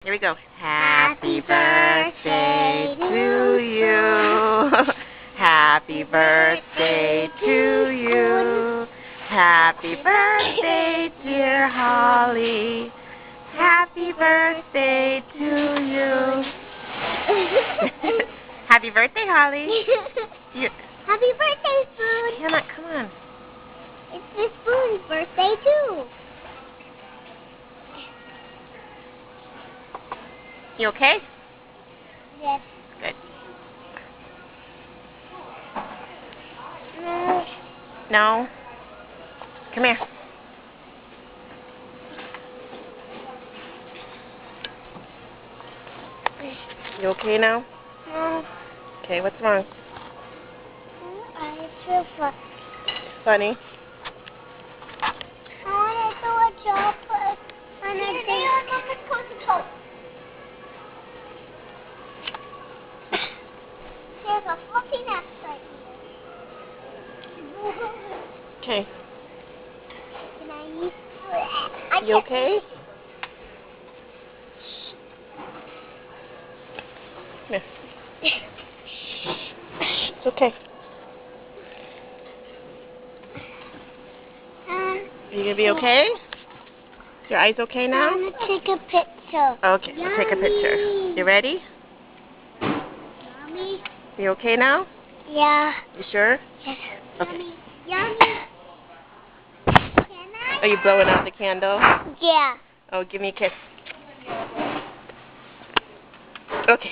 Here we go. Happy birthday to you. Happy birthday to you. Happy birthday, dear Holly. Happy birthday to you. Happy birthday, Holly. Happy birthday, Spoon. Hannah, come on. It's the Spoon's birthday, too. You okay? Yes. Good. No. No? Come here. You okay now? No. Okay, what's wrong? I feel Funny. I want to do a job on a day. There's a fluffy nest right here. Okay. Can I use You okay? Come here. It's okay. Are you gonna be okay? Your eyes okay now? I'm gonna take a picture. Okay, we'll take a picture. You ready? Yummy. You okay now? Yeah. You sure? Yes. Okay. Yummy. Can I? Are you blowing out the candle? Yeah. Oh, give me a kiss. Okay.